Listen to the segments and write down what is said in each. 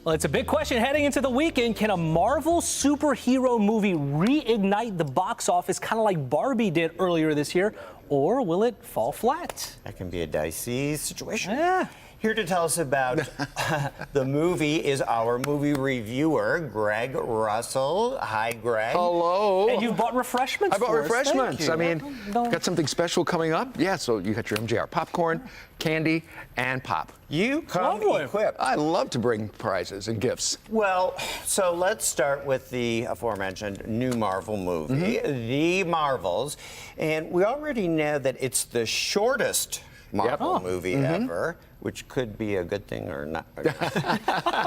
Well, it's a big question heading into the weekend. Can a Marvel superhero movie reignite the box office kind of like Barbie did earlier this year, or will it fall flat? That can be a dicey situation. Yeah. Here to tell us about the movie is our movie reviewer, Greg Russell. Hi, Greg. Hello. And you bought refreshments I bought for us. refreshments. Thank I you. mean, got something special coming up. Yeah, so you got your MJR popcorn, candy, and pop. You come Lovely. equipped. I love to bring prizes and gifts. Well, so let's start with the aforementioned new Marvel movie, The Marvels. And we already know that it's the shortest Marvel movie ever, which could be a good thing or not,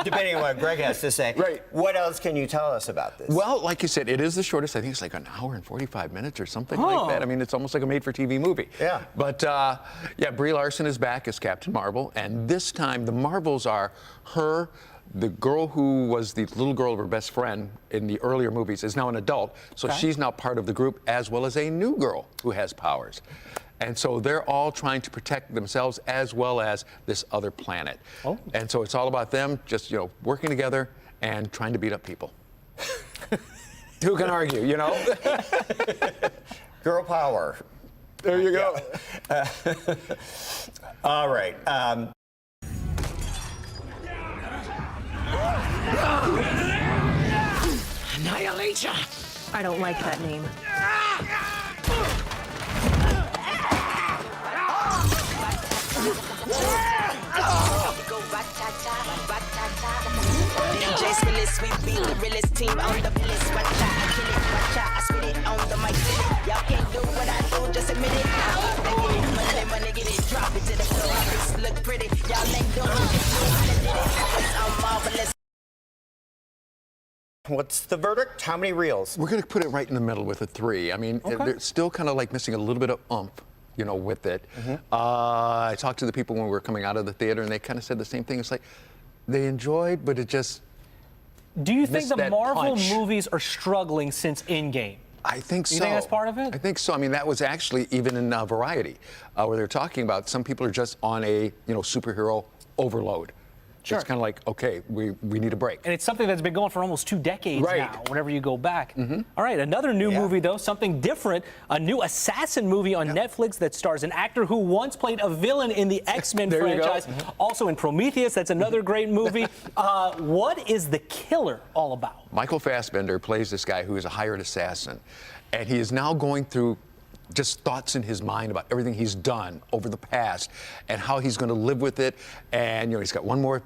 depending on what Greg has to say. Right. What else can you tell us about this? Well, like you said, it is the shortest. I think it's like an hour and 45 minutes or something like that. I mean, it's almost like a made-for-TV movie. Yeah. But, yeah, Brie Larson is back as Captain Marvel, and this time the Marvels are her, the girl who was the little girl of her best friend in the earlier movies is now an adult, so she's now part of the group, as well as a new girl who has powers. And so they're all trying to protect themselves as well as this other planet. Oh. And so it's all about them just, you know, working together and trying to beat up people. Who can argue, you know? Girl power. There you go. All right. Annihilation! I don't like that name. DJ Spillis, we beat the realest team on the list. Watch out, I kill it, watch out, I spit it on the mic. Y'all can't do what I do, just admit it. Money, get it, drop it to the floor. This look pretty, y'all ain't doing it. It's all marvelous. What's the verdict? How many reels? We're going to put it right in the middle with a 3. I mean, they're still kind of like missing a little bit of oomph, you know, with it. I talked to the people when we were coming out of the theater, and they kind of said the same thing. It's like they enjoyed, but it just Do you think missed the that Marvel punch. movies are struggling since Endgame? I think so. You think that's part of it? I think so. I mean, that was actually even in Variety, where they're talking about some people are just on a, you know, superhero overload. Sure. It's kind of like, okay, we need a break. And it's something that's been going for almost 2 decades now, whenever you go back. All right, another new movie, though, something different. A new assassin movie on Netflix that stars an actor who once played a villain in the X-Men There you go. franchise. Also in Prometheus, that's another great movie. What is The Killer all about? Michael Fassbender plays this guy who is a hired assassin, and he is now going through just thoughts in his mind about everything he's done over the past and how he's going to live with it. And, you know, he's got one more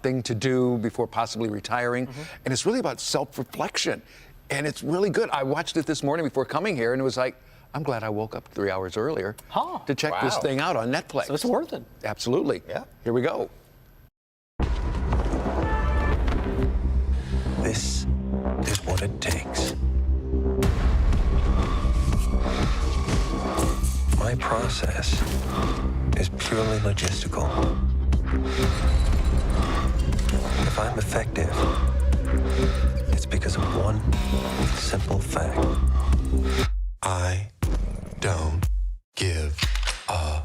thing to do before possibly retiring. And it's really about self-reflection. And it's really good. I watched it this morning before coming here, and it was like, I'm glad I woke up 3 hours earlier to check this thing out on Netflix. So it's worth it. Absolutely. Yeah. Here we go. This is what it takes. My process is purely logistical. If I'm effective, it's because of one simple fact. I don't give a...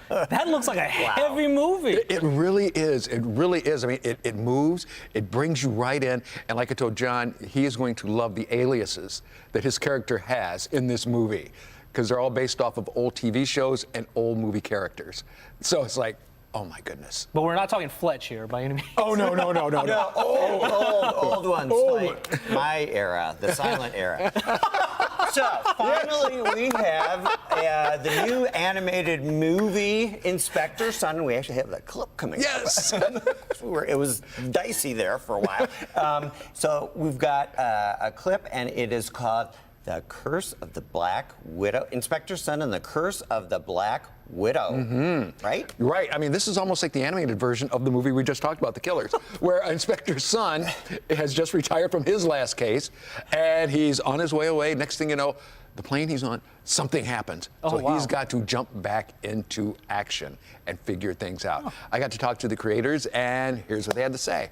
That looks like a heavy movie. It really is. It really is. I mean, it moves. It brings you right in. And like I told John, he is going to love the aliases that his character has in this movie because they're all based off of old TV shows and old movie characters. So it's like, oh my goodness. But we're not talking Fletch here by any means. Oh, no. No, old ones, like my era, the silent era. So, finally, we have the new animated movie, Inspector Sun. We actually have that clip coming up. Yes. It was dicey there for a while. So, we've got a clip, and it is called The Curse of the Black Widow. Inspector Sun and the Curse of the Black Widow. Right? Right. I mean, this is almost like the animated version of the movie we just talked about, The Killers, where Inspector Sun has just retired from his last case, and he's on his way away. Next thing you know, the plane he's on, something happens. So he's got to jump back into action and figure things out. I got to talk to the creators, and here's what they had to say.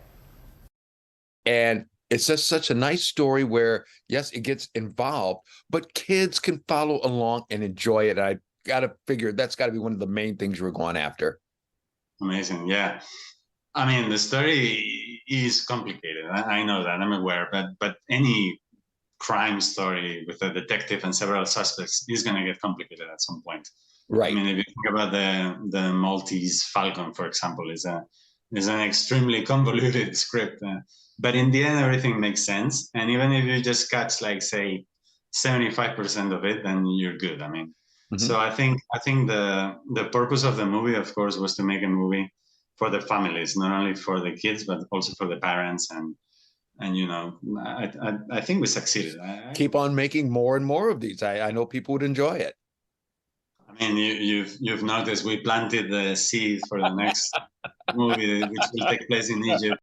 And it's just such a nice story where, yes, it gets involved, but kids can follow along and enjoy it. I got to figure that's got to be one of the main things you were going after. Amazing. Yeah. I mean, the story is complicated. I know that. I'm aware. But any crime story with a detective and several suspects is going to get complicated at some point. Right. I mean, if you think about the Maltese Falcon, for example, is an extremely convoluted script. But in the end, everything makes sense. And even if you just catch, like, say, 75% of it, then you're good. I mean, so I think the purpose of the movie, of course, was to make a movie for the families, not only for the kids, but also for the parents. And you know, I think we succeeded. Keep on making more and more of these. I know people would enjoy it. I mean, you've noticed we planted the seed for the next movie, which will take place in Egypt.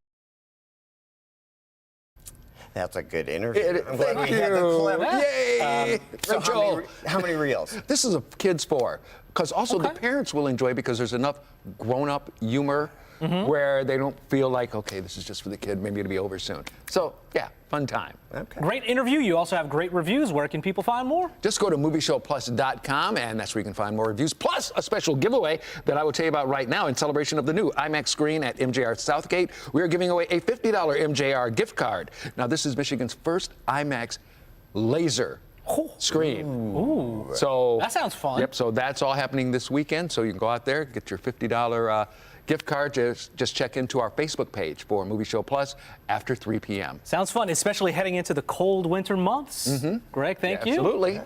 That's a good interview. I'm glad Thank we had the you. clip. Yay! So Rachel. how many reels? This is a kids for, because also the parents will enjoy because there's enough grown-up humor where they don't feel like, okay, this is just for the kid, maybe it'll be over soon. So yeah, fun time. Okay. Great interview. You also have great reviews. Where can people find more? Just go to movieshowplus.com, and that's where you can find more reviews, plus a special giveaway that I will tell you about right now in celebration of the new IMAX screen at MJR Southgate. We are giving away a $50 MJR gift card. Now, this is Michigan's first IMAX laser screen. Ooh. So That sounds fun. Yep, so that's all happening this weekend, so you can go out there, get your $50 gift card. Just check into our Facebook page for Movie Show Plus after 3 p.m. Sounds fun, especially heading into the cold winter months. Greg, thank you. Absolutely.